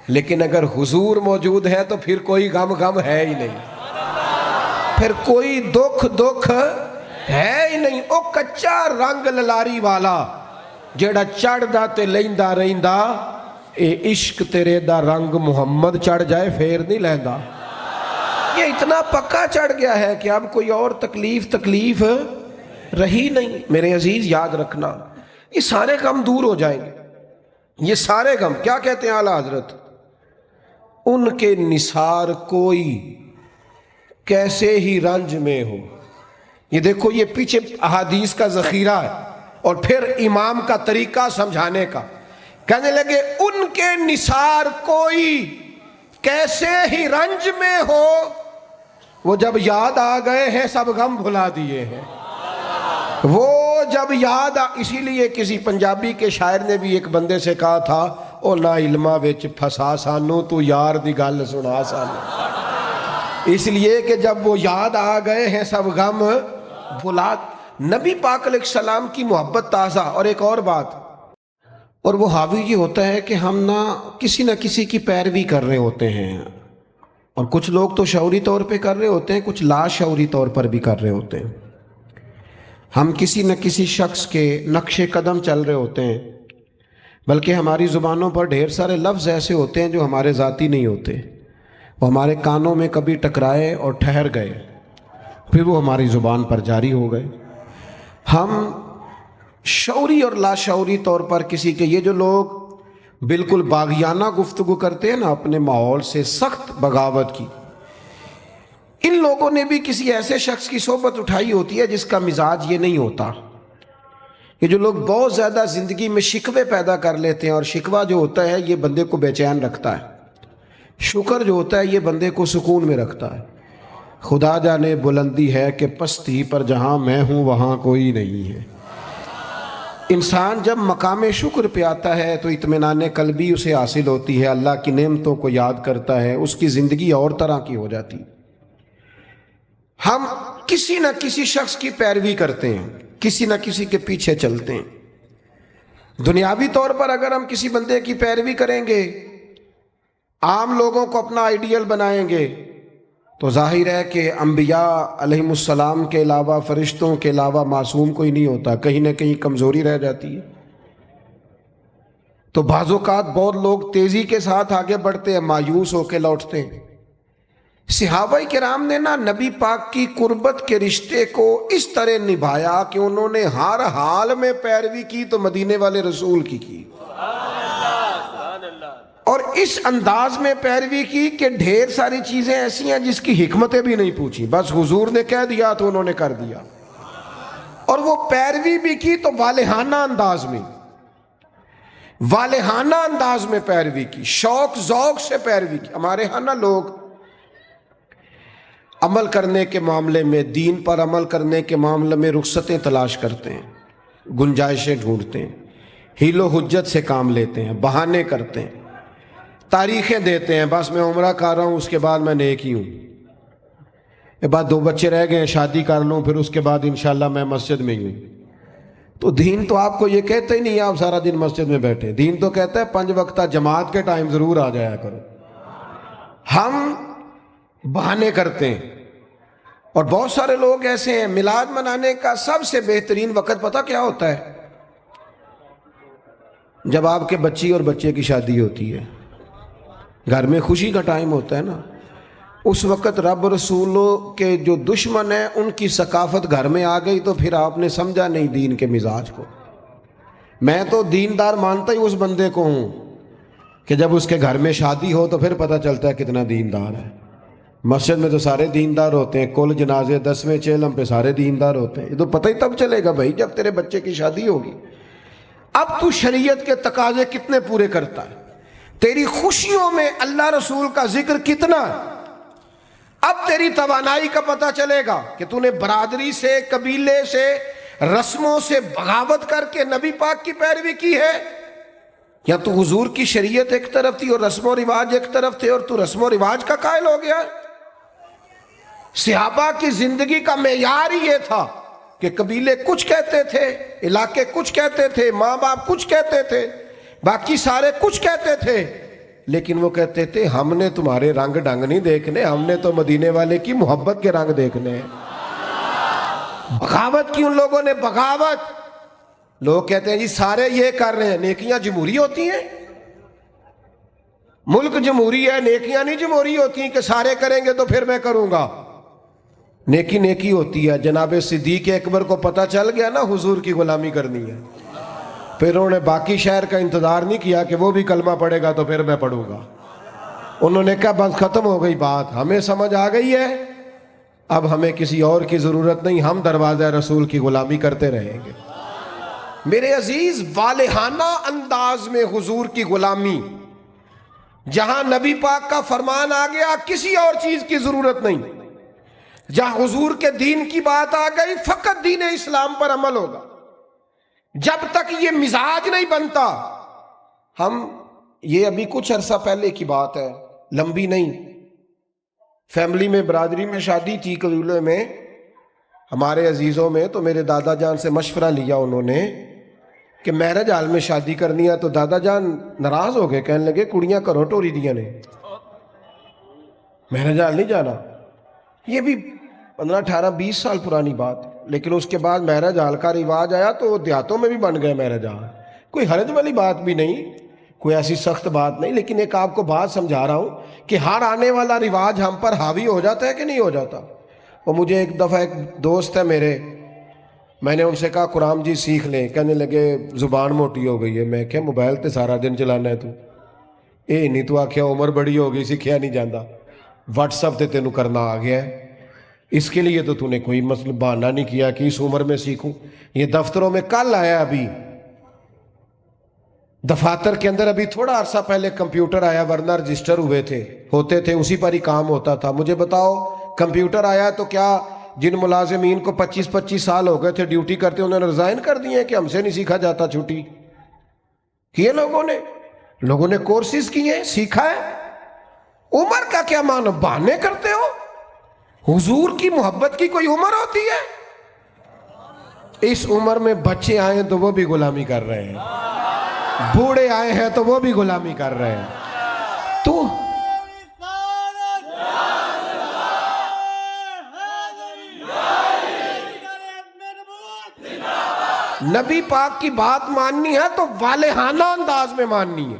لیکن اگر حضور موجود ہے تو پھر کوئی غم ہے ہی نہیں، پھر کوئی دکھ ہے ہی نہیں۔ او کچا رنگ للاری والا جیڑا چڑھدا تے لیندا رہندا، اے عشق تیرے دا رنگ محمد چڑھ جائے پھر نہیں لیندا۔ یہ اتنا پکا چڑھ گیا ہے کہ اب کوئی اور تکلیف رہی نہیں۔ میرے عزیز یاد رکھنا، یہ سارے غم دور ہو جائیں گے، یہ سارے غم۔ کیا کہتے ہیں اعلیٰ حضرت؟ ان کے نثار کوئی کیسے ہی رنج میں ہو۔ یہ دیکھو، یہ پیچھے احادیث کا ذخیرہ ہے اور پھر امام کا طریقہ سمجھانے کا۔ کہنے لگے ان کے نثار کوئی کیسے ہی رنج میں ہو، وہ جب یاد آ گئے ہیں سب غم بھلا دیے ہیں۔ وہ جب یاد اسی لیے کسی پنجابی کے شاعر نے بھی ایک بندے سے کہا تھا، او نا علمہ وچ پھسا سانو تو یار دی گل سنا سانو۔ اس لیے کہ جب وہ یاد آ گئے ہیں سب غم بھلا۔ نبی پاک علیہ السلام کی محبت تازہ۔ اور ایک اور بات، اور وہ حاوی یہ ہوتا ہے کہ ہم نہ کسی کی پیروی کر رہے ہوتے ہیں، اور کچھ لوگ تو شعوری طور پہ کر رہے ہوتے ہیں، کچھ لا شعوری طور پر بھی کر رہے ہوتے ہیں۔ ہم کسی نہ کسی شخص کے نقش قدم چل رہے ہوتے ہیں، بلکہ ہماری زبانوں پر ڈھیر سارے لفظ ایسے ہوتے ہیں جو ہمارے ذاتی نہیں ہوتے، وہ ہمارے کانوں میں کبھی ٹکرائے اور ٹھہر گئے، پھر وہ ہماری زبان پر جاری ہو گئے۔ ہم شعوری اور لاشعوری طور پر کسی کے، یہ جو لوگ بالکل باغیانہ گفتگو کرتے ہیں نا اپنے ماحول سے، سخت بغاوت کی، ان لوگوں نے بھی کسی ایسے شخص کی صحبت اٹھائی ہوتی ہے جس کا مزاج یہ نہیں ہوتا۔ یہ جو لوگ بہت زیادہ زندگی میں شکوے پیدا کر لیتے ہیں، اور شکوہ جو ہوتا ہے یہ بندے کو بے چین رکھتا ہے، شکر جو ہوتا ہے یہ بندے کو سکون میں رکھتا ہے۔ خدا جانے بلندی ہے کہ پستی پر جہاں میں ہوں وہاں کوئی نہیں ہے۔ انسان جب مقام شکر پہ آتا ہے تو اطمینان قلبی اسے حاصل ہوتی ہے، اللہ کی نعمتوں کو یاد کرتا ہے، اس کی زندگی اور طرح کی ہو جاتی۔ ہم کسی نہ کسی شخص کی پیروی کرتے ہیں، کسی نہ کسی کے پیچھے چلتے ہیں۔ دنیاوی طور پر اگر ہم کسی بندے کی پیروی کریں گے، عام لوگوں کو اپنا آئیڈیل بنائیں گے، تو ظاہر ہے کہ انبیاء علیہم السلام کے علاوہ، فرشتوں کے علاوہ معصوم کوئی نہیں ہوتا، کہیں نہ کہیں کمزوری رہ جاتی ہے۔ تو بعض اوقات بہت لوگ تیزی کے ساتھ آگے بڑھتے ہیں، مایوس ہو کے لوٹتے ہیں۔ صحابہ کرام نے نا نبی پاک کی قربت کے رشتے کو اس طرح نبھایا کہ انہوں نے ہر حال میں پیروی کی تو مدینے والے رسول کی، اور اس انداز میں پیروی کی کہ ڈھیر ساری چیزیں ایسی ہیں جس کی حکمتیں بھی نہیں پوچھی، بس حضور نے کہہ دیا تو انہوں نے کر دیا۔ اور وہ پیروی بھی کی تو والہانہ انداز میں، والہانہ انداز میں پیروی کی، شوق ذوق سے پیروی کی۔ ہمارے ہاں نا لوگ عمل کرنے کے معاملے میں، دین پر عمل کرنے کے معاملے میں رخصتیں تلاش کرتے ہیں، گنجائشیں ڈھونڈتے ہیں، حیل و حجت سے کام لیتے ہیں، بہانے کرتے ہیں، تاریخیں دیتے ہیں، بس میں عمرہ کر رہا ہوں اس کے بعد میں نیک ہی ہوں، یہ بعد 2 بچے رہ گئے ہیں شادی کر لوں پھر اس کے بعد انشاءاللہ میں مسجد میں ہی ہوں۔ تو دین تو آپ کو یہ کہتا ہی نہیں آپ سارا دن مسجد میں بیٹھے، دین تو کہتا ہے 5 وقتہ جماعت کے ٹائم ضرور آ جایا کرو۔ ہم بہانے کرتے ہیں، اور بہت سارے لوگ ایسے ہیں۔ میلاد منانے کا سب سے بہترین وقت پتہ کیا ہوتا ہے؟ جب آپ کے بچی اور بچے کی شادی ہوتی ہے، گھر میں خوشی کا ٹائم ہوتا ہے نا، اس وقت رب رسولوں کے جو دشمن ہیں ان کی ثقافت گھر میں آ گئی تو پھر آپ نے سمجھا نہیں دین کے مزاج کو۔ میں تو دیندار مانتا ہی اس بندے کو ہوں کہ جب اس کے گھر میں شادی ہو تو پھر پتہ چلتا ہے کتنا دیندار ہے۔ مسجد میں تو سارے دیندار ہوتے ہیں، کل جنازے 10ویں چہلم پہ سارے دیندار ہوتے ہیں، یہ تو پتہ ہی تب چلے گا بھائی جب تیرے بچے کی شادی ہوگی۔ اب تو شریعت کے تقاضے کتنے پورے کرتا ہے، تیری خوشیوں میں اللہ رسول کا ذکر کتنا ہے، اب تیری توانائی کا پتہ چلے گا کہ تو نے برادری سے، قبیلے سے، رسموں سے بغاوت کر کے نبی پاک کی پیروی کی ہے، یا تو حضور کی شریعت ایک طرف تھی اور رسم و رواج ایک طرف تھے اور تو رسم و رواج کا قائل ہو گیا۔ صحابہ کی زندگی کا معیار ہی یہ تھا کہ قبیلے کچھ کہتے تھے، علاقے کچھ کہتے تھے، ماں باپ کچھ کہتے تھے، باقی سارے کچھ کہتے تھے، لیکن وہ کہتے تھے ہم نے تمہارے رنگ ڈنگ نہیں دیکھنے، ہم نے تو مدینے والے کی محبت کے رنگ دیکھنے ہیں۔ بغاوت کی ان لوگوں نے، بغاوت۔ لوگ کہتے ہیں جی سارے یہ کر رہے ہیں، نیکیاں جمہوری ہوتی ہیں؟ ملک جمہوری ہے، نیکیاں نہیں جمہوری ہوتی کہ سارے کریں گے تو پھر میں کروں گا۔ نیکی نیکی ہوتی ہے۔ جناب صدیق اکبر کو پتہ چل گیا نا حضور کی غلامی کرنی ہے، پھر انہوں نے باقی شہر کا انتظار نہیں کیا کہ وہ بھی کلمہ پڑھے گا تو پھر میں پڑھوں گا۔ انہوں نے کہا بس ختم ہو گئی بات، ہمیں سمجھ آ گئی ہے، اب ہمیں کسی اور کی ضرورت نہیں، ہم دروازہ رسول کی غلامی کرتے رہیں گے۔ میرے عزیز، والہانہ انداز میں حضور کی غلامی، جہاں نبی پاک کا فرمان آ گیا کسی اور چیز کی ضرورت نہیں، جہاں حضور کے دین کی بات آ گئی فقط دین اسلام پر عمل ہوگا۔ جب تک یہ مزاج نہیں بنتا، ہم یہ ابھی کچھ عرصہ پہلے کی بات ہے، لمبی نہیں، فیملی میں، برادری میں شادی تھی قبیلے میں ہمارے عزیزوں میں، تو میرے دادا جان سے مشورہ لیا انہوں نے کہ میرج ہال میں شادی کرنی ہے، تو دادا جان ناراض ہو گئے، کہنے لگے کڑیاں گھروں ٹوری دیا نے، میرج ہال نہیں جانا۔ یہ بھی 15 18 20 سال پرانی بات، لیکن اس کے بعد میرج ہال کا رواج آیا تو دیہاتوں میں بھی بن گئے میرج ہال، کوئی حرج والی بات بھی نہیں، کوئی ایسی سخت بات نہیں، لیکن ایک آپ کو بات سمجھا رہا ہوں کہ ہر آنے والا رواج ہم پر حاوی ہو جاتا ہے کہ نہیں ہو جاتا۔ وہ مجھے ایک دفعہ ایک دوست ہے میرے، میں نے ان سے کہا قرآن جی سیکھ لیں، کہنے لگے زبان موٹی ہو گئی ہے۔ میں کہ موبائل تے سارا دن چلانا ہے تو اے نہیں، تو آکھیا عمر بڑی ہو گئی سیکھیا نہیں جاندہ، واٹس ایپ تے تینوں کرنا آ گیا ہے، اس کے لیے تو نے کوئی مطلب بہانہ نہیں کیا کہ اس عمر میں سیکھوں۔ یہ دفتروں میں کل آیا، ابھی دفاتر کے اندر ابھی تھوڑا عرصہ پہلے کمپیوٹر آیا، ورنہ رجسٹر ہوتے تھے اسی پر ہی کام ہوتا تھا۔ مجھے بتاؤ کمپیوٹر آیا تو کیا جن ملازمین کو 25 سال ہو گئے تھے ڈیوٹی کرتے، انہوں نے ریزائن کر دیے کہ ہم سے نہیں سیکھا جاتا، چھٹی کیے لوگوں نے کورسز کیے، سیکھا ہے۔ عمر کا کیا معنی، بہانے کرتے ہو؟ حضور کی محبت کی کوئی عمر ہوتی ہے؟ اس عمر میں بچے آئے تو وہ بھی غلامی کر رہے ہیں، بوڑھے آئے ہیں تو وہ بھی غلامی کر رہے ہیں۔ تو نبی پاک کی بات ماننی ہے تو والہانہ انداز میں ماننی ہے،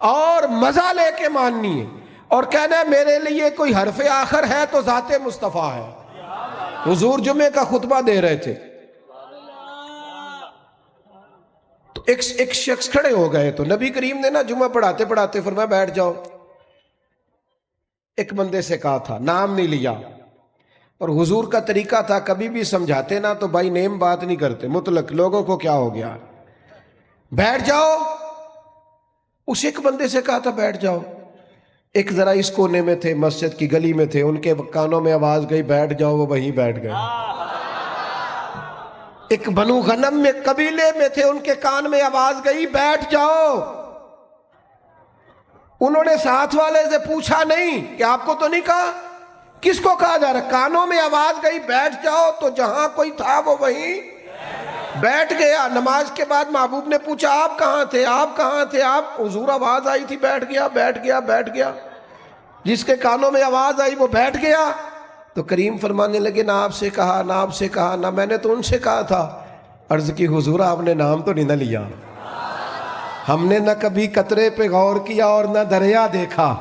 اور مزہ لے کے ماننی ہے، اور کہنا ہے میرے لیے کوئی حرف آخر ہے تو ذات مصطفیٰ ہے۔ حضور جمعے کا خطبہ دے رہے تھے تو ایک شخص کھڑے ہو گئے، تو نبی کریم نے نا جمعہ پڑھاتے پڑھاتے فرمایا بیٹھ جاؤ۔ ایک بندے سے کہا تھا، نام نہیں لیا، اور حضور کا طریقہ تھا کبھی بھی سمجھاتے نا تو بائی نیم بات نہیں کرتے، مطلق لوگوں کو کیا ہو گیا، بیٹھ جاؤ۔ اس ایک بندے سے کہا تھا بیٹھ جاؤ، ایک ذرا اس کونے میں تھے، مسجد کی گلی میں تھے، ان کے کانوں میں آواز گئی بیٹھ جاؤ، وہ وہیں بیٹھ گئے۔ ایک بنو غنم میں قبیلے میں تھے، ان کے کان میں آواز گئی بیٹھ جاؤ۔ انہوں نے ساتھ والے سے پوچھا نہیں کہ آپ کو تو نہیں کہا، کس کو کہا جا رہا؟ کانوں میں آواز گئی بیٹھ جاؤ، تو جہاں کوئی تھا وہ وہیں بیٹھ گیا۔ نماز کے بعد محبوب نے پوچھا آپ کہاں تھے، آپ کہاں تھے؟ آپ حضور آواز آئی تھی بیٹھ گیا، بیٹھ گیا، بیٹھ گیا۔ جس کے کانوں میں آواز آئی وہ بیٹھ گیا۔ تو کریم فرمانے لگے نہ آپ سے کہا، نہ آپ سے کہا، نہ میں نے تو ان سے کہا تھا۔ عرض کی حضور آپ نے نام تو نہیں نہ لیا، ہم نے نہ کبھی قطرے پہ غور کیا اور نہ دریا دیکھا،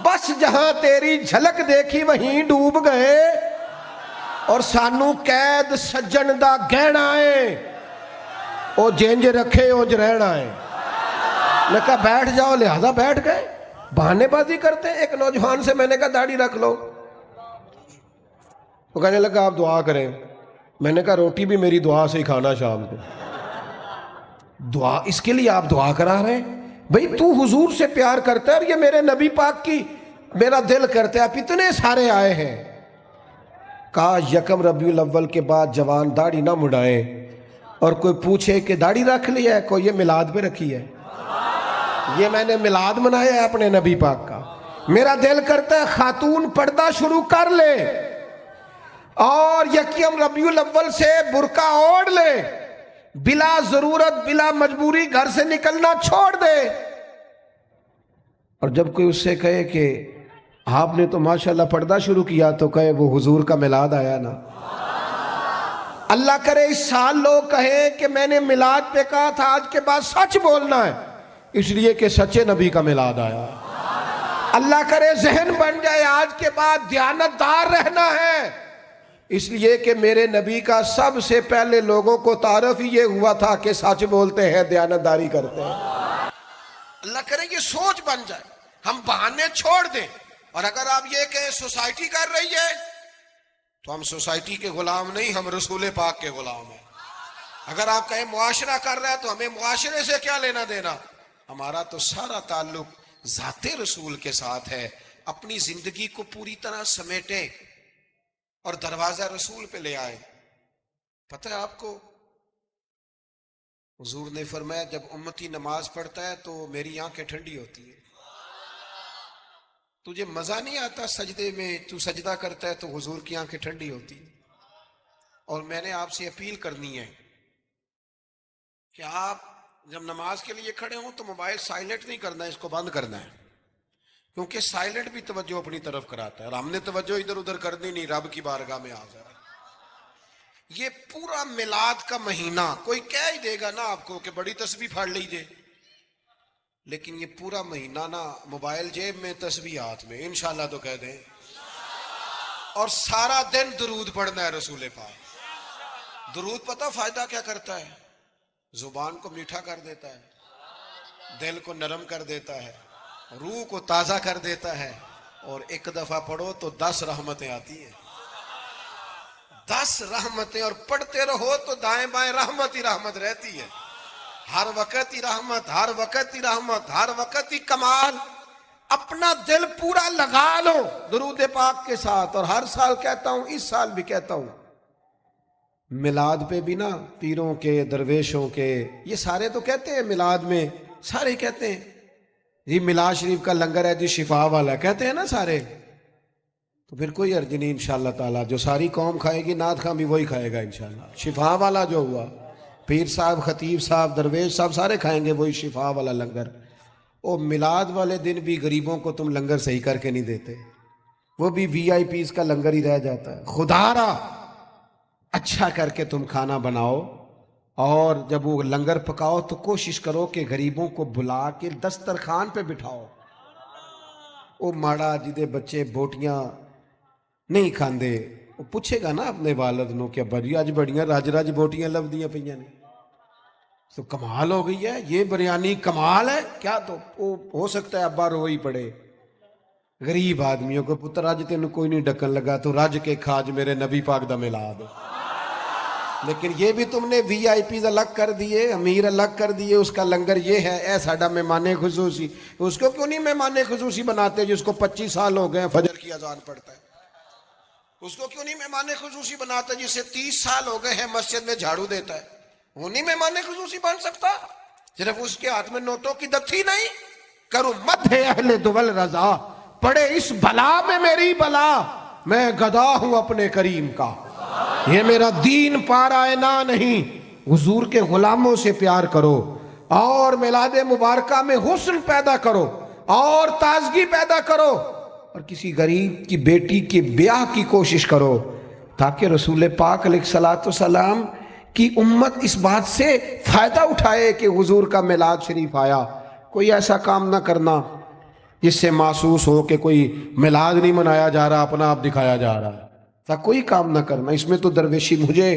بس جہاں تیری جھلک دیکھی وہیں ڈوب گئے، اور سانو قید سجن دا گہنا ہے، او جینج رکھے او رہنا ہے۔ میں کہا بیٹھ جاؤ، لہذا بیٹھ گئے۔ بہانے بازی کرتے ہیں۔ ایک نوجوان سے میں نے کہا داڑھی رکھ لو، وہ کہنے لگا آپ دعا کریں۔ میں نے کہا روٹی بھی میری دعا سے ہی کھانا شام کو، دعا اس کے لیے آپ دعا کرا رہے ہیں؟ بھئی تو حضور سے پیار کرتا ہے، اور یہ میرے نبی پاک کی میرا دل کرتا ہے، آپ اتنے سارے آئے ہیں۔ کہا یکم ربیع الاول کے بعد جوان داڑھی نہ مڑائیں، اور کوئی پوچھے کہ داڑھی رکھ لی ہے، کوئی یہ میلاد پہ رکھی ہے، یہ میں نے میلاد منایا ہے اپنے نبی پاک کا۔ میرا دل کرتا ہے خاتون پردہ شروع کر لے، اور یکم ربیع الاول سے برقع اوڑھ لے، بلا ضرورت بلا مجبوری گھر سے نکلنا چھوڑ دے۔ اور جب کوئی اس سے کہے کہ آپ نے تو ماشاءاللہ پردہ شروع کیا، تو کہے وہ حضور کا میلاد آیا نا۔ اللہ کرے اس سال لوگ کہیں کہ میں نے میلاد پہ کہا تھا، آج کے بعد سچ بولنا ہے، اس لیے کہ سچے نبی کا میلاد آیا ہے۔ اللہ کرے ذہن بن جائے آج کے بعد دیانتدار رہنا ہے، اس لیے کہ میرے نبی کا سب سے پہلے لوگوں کو تعارف ہی یہ ہوا تھا کہ سچ بولتے ہیں، دیانتداری کرتے ہیں۔ اللہ کرے یہ سوچ بن جائے، ہم بہانے چھوڑ دیں۔ اور اگر آپ یہ کہیں سوسائٹی کر رہی ہے تو ہم سوسائٹی کے غلام نہیں، ہم رسول پاک کے غلام ہیں۔ اگر آپ کہیں معاشرہ کر رہا ہے تو ہمیں معاشرے سے کیا لینا دینا، ہمارا تو سارا تعلق ذات رسول کے ساتھ ہے۔ اپنی زندگی کو پوری طرح سمیٹیں اور دروازہ رسول پہ لے آئے۔ پتہ ہے آپ کو، حضور نے فرمایا جب امتی نماز پڑھتا ہے تو میری آنکھیں ٹھنڈی ہوتی ہیں۔ تجھے مزہ نہیں آتا سجدے میں، تو سجدہ کرتا ہے تو حضور کی آنکھیں ٹھنڈی ہوتی ہیں۔ اور میں نے آپ سے اپیل کرنی ہے کہ آپ جب نماز کے لیے کھڑے ہوں تو موبائل سائلنٹ نہیں کرنا ہے، اس کو بند کرنا ہے، کیونکہ سائلنٹ بھی توجہ اپنی طرف کراتا ہے، اور ہم نے توجہ ادھر ادھر کرنی نہیں، رب کی بارگاہ میں حاضر ہے۔ یہ پورا میلاد کا مہینہ کوئی کہہ ہی دے گا نا آپ کو کہ بڑی تسبیح پڑھ لیجئے، لیکن یہ پورا مہینہ نا موبائل جیب میں تسبیح ہاتھ میں، انشاءاللہ تو کہہ دیں، اور سارا دن درود پڑھنا ہے رسول پاک۔ درود پتہ فائدہ کیا کرتا ہے؟ زبان کو میٹھا کر دیتا ہے، دل کو نرم کر دیتا ہے، روح کو تازہ کر دیتا ہے، اور ایک دفعہ پڑھو تو 10 رحمتیں آتی ہیں، 10 رحمتیں، اور پڑھتے رہو تو دائیں بائیں رحمت ہی رحمت رہتی ہے، ہر وقت ہی رحمت، ہر وقت ہی رحمت، ہر وقت ہی کمال۔ اپنا دل پورا لگا لو درود پاک کے ساتھ، اور ہر سال کہتا ہوں، اس سال بھی کہتا ہوں، میلاد پہ بھی نا پیروں کے درویشوں کے، یہ سارے تو کہتے ہیں میلاد میں، سارے کہتے ہیں جی میلاد شریف کا لنگر ہے جی شفا والا، کہتے ہیں نا سارے، تو پھر کوئی عرض نہیں انشاءاللہ تعالیٰ، جو ساری قوم کھائے گی نعت خواں بھی وہی کھائے گا انشاءاللہ۔ شفا والا جو ہوا، پیر صاحب، خطیب صاحب، درویش صاحب سارے کھائیں گے وہی شفا والا لنگر۔ او میلاد والے دن بھی غریبوں کو تم لنگر صحیح کر کے نہیں دیتے، وہ بھی وی آئی پیز کا لنگر ہی رہ جاتا ہے۔ خدا را اچھا کر کے تم کھانا بناؤ، اور جب وہ لنگر پکاؤ تو کوشش کرو کہ غریبوں کو بلا کے دسترخوان پہ بٹھاؤ۔ وہ ماڑا جدے بچے بوٹیاں نہیں کھاندے، وہ پوچھے گا نا اپنے والد نو کہ ابا جی اج بڑیاں رج رج بوٹیاں لبدیاں پئیاں نے، تو کمال ہو گئی ہے، یہ بریانی کمال ہے کیا؟ تو ہو سکتا ہے ابا رو ہی پڑے غریب آدمیوں کو، پتر اج تینوں کوئی نہیں ڈکن لگا تو رج کے کھاج میرے نبی پاک دا میلاد۔ لیکن یہ بھی تم نے وی آئی پیز الگ کر دیے، امیر الگ کر دیے، اس کا لنگر یہ ہے، اے ساڈا مہمان خصوصی۔ اس کو کیوں نہیں مہمان خصوصی بناتے جس کو 25 سال ہو گئے فجر کی اذان پڑھتا ہے؟ اس کو کیوں نہیں مہمان خصوصی بناتا جسے 30 سال ہو گئے ہیں مسجد میں جھاڑو دیتا ہے؟ وہ نہیں مہمان خصوصی بن سکتا؟ صرف اس کے ہاتھ میں نوٹوں کی دتھی نہیں، کرو مدح اہل دول رضا، پڑے اس بلا میں میری بلا، میں گدا ہوں اپنے کریم کا، یہ میرا دین پارائنا نہیں۔ حضور کے غلاموں سے پیار کرو، اور میلاد مبارکہ میں حسن پیدا کرو، اور تازگی پیدا کرو، اور کسی غریب کی بیٹی کے بیاہ کی کوشش کرو، تاکہ رسول پاک علیہ الصلوۃ والسلام کی امت اس بات سے فائدہ اٹھائے کہ حضور کا میلاد شریف آیا۔ کوئی ایسا کام نہ کرنا جس سے محسوس ہو کہ کوئی میلاد نہیں منایا جا رہا، اپنا آپ دکھایا جا رہا ہے، ایسا کوئی کام نہ کرنا۔ اس میں تو درویشی، مجھے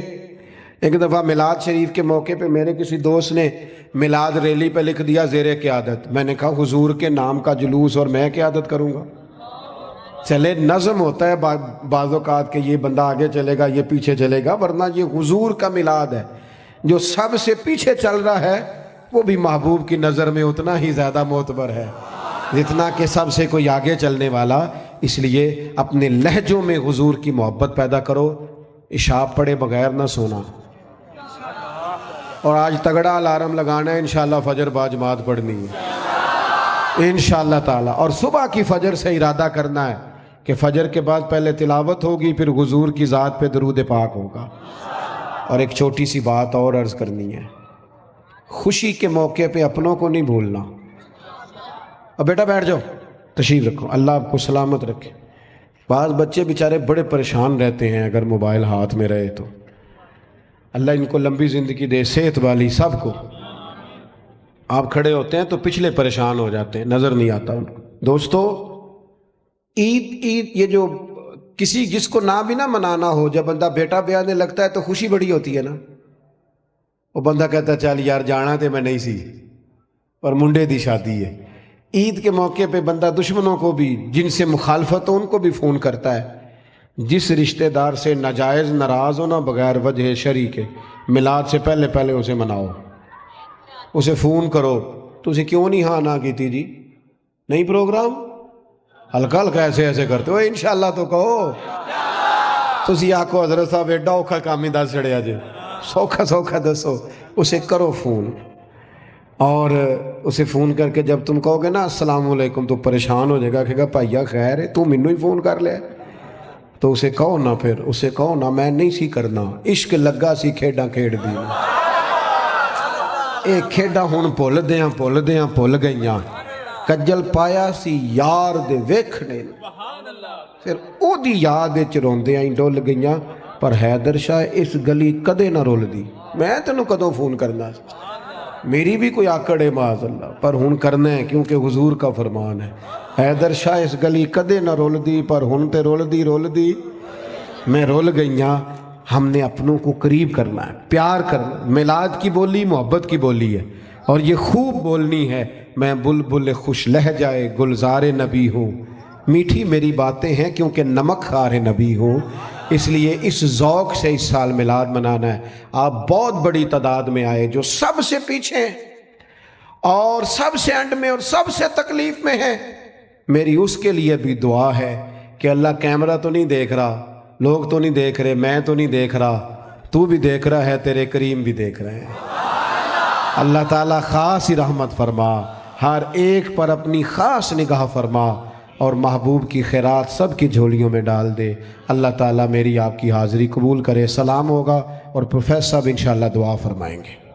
ایک دفعہ میلاد شریف کے موقع پہ میرے کسی دوست نے میلاد ریلی پہ لکھ دیا زیر قیادت، میں نے کہا حضور کے نام کا جلوس اور میں قیادت کروں گا؟ چلے نظم ہوتا ہے بعض اوقات کہ یہ بندہ آگے چلے گا یہ پیچھے چلے گا، ورنہ یہ حضور کا میلاد ہے، جو سب سے پیچھے چل رہا ہے وہ بھی محبوب کی نظر میں اتنا ہی زیادہ معتبر ہے جتنا کہ سب سے کوئی آگے چلنے والا۔ اس لیے اپنے لہجوں میں حضور کی محبت پیدا کرو، عشاء پڑھے بغیر نہ سونا، اور آج تگڑا الارم لگانا ہے، انشاءاللہ فجر با جماعت پڑھنی ہے انشاءاللہ تعالی، اور صبح کی فجر سے ارادہ کرنا ہے کہ فجر کے بعد پہلے تلاوت ہوگی، پھر حضور کی ذات پہ درود پاک ہوگا۔ اور ایک چھوٹی سی بات اور عرض کرنی ہے، خوشی کے موقع پہ اپنوں کو نہیں بھولنا۔ اب بیٹا بیٹھ جاؤ، تشریف رکھو، اللہ آپ کو سلامت رکھے۔ بعض بچے بیچارے بڑے پریشان رہتے ہیں اگر موبائل ہاتھ میں رہے تو، اللہ ان کو لمبی زندگی دے، صحت والی سب کو۔ آپ کھڑے ہوتے ہیں تو پچھلے پریشان ہو جاتے ہیں، نظر نہیں آتا ان کو۔ دوستو، عید یہ جو کسی جس کو نہ بھی نہ منانا ہو، جب بندہ بیٹا بیانے لگتا ہے تو خوشی بڑی ہوتی ہے نا۔ وہ بندہ کہتا ہے چل یار جانا تے میں نہیں سی، پر منڈے دی شادی ہے۔ عید کے موقع پہ بندہ دشمنوں کو بھی، جن سے مخالفت ہو ان کو بھی فون کرتا ہے۔ جس رشتہ دار سے ناجائز ناراض ہو نا، بغیر وجہ شرعی کے، میلاد سے پہلے پہلے اسے مناؤ، اسے فون کرو۔ تسی کیوں نہیں ہاں نہ کیتی جی؟ نہیں پروگرام؟ ہلکا ہلکا ایسے ایسے کرتے ہو، انشاءاللہ تو کہو۔ تسی آکو حضرت صاحب ایڈا اوکھا کام ہی دس چڑیا جی، سوکھا سوکھا دسو۔ اسے کرو فون، اور اسے فون کر کے جب تم کہو گے نا السلام علیکم تو پریشان ہو جائے گا، کہے گا بھائیا خیر ہے، تو مینوں ہی فون کر لے۔ تو اسے کہو نا، پھر اسے کہو نا میں نہیں سی کرنا، عشق لگا سی کھیڈاں کھیڈ دی، اے کھیڈاں ہن بھول گئیاں، کجل پایا سی یار دے ویکھنے، پھر او دی یاد وچ روندیاں ہی ڈول گئیاں۔ پر حیدر شاہ اس گلی کدے نہ رول دی، میں تینوں کدوں فون کرنا، میری بھی کوئی آکڑ ہے معاذ اللہ، پر ہن کرنا ہے کیونکہ حضور کا فرمان ہے۔ حیدر شاہ اس گلی کدے نہ رول دی، پر ہن تے رول دی میں رول گئیاں۔ ہم نے اپنوں کو قریب کرنا ہے، پیار کرنا ہے۔ میلاد کی بولی محبت کی بولی ہے، اور یہ خوب بولنی ہے۔ میں بلبل خوش لہجائے گلزار نبی ہوں، میٹھی میری باتیں ہیں کیونکہ نمک خار نبی ہوں۔ اس لیے اس ذوق سے اس سال میلاد منانا ہے۔ آپ بہت بڑی تعداد میں آئے، جو سب سے پیچھے ہیں اور سب سے اینڈ میں اور سب سے تکلیف میں ہیں، میری اس کے لیے بھی دعا ہے کہ اللہ کیمرہ تو نہیں دیکھ رہا، لوگ تو نہیں دیکھ رہے، میں تو نہیں دیکھ رہا، تو بھی دیکھ رہا ہے، تیرے کریم بھی دیکھ رہے ہیں۔ اللہ تعالیٰ خاص رحمت فرما، ہر ایک پر اپنی خاص نگاہ فرما، اور محبوب کی خیرات سب کی جھولیوں میں ڈال دے۔ اللہ تعالیٰ میری آپ کی حاضری قبول کرے۔ سلام ہوگا اور پروفیسر صاحب انشاءاللہ دعا فرمائیں گے۔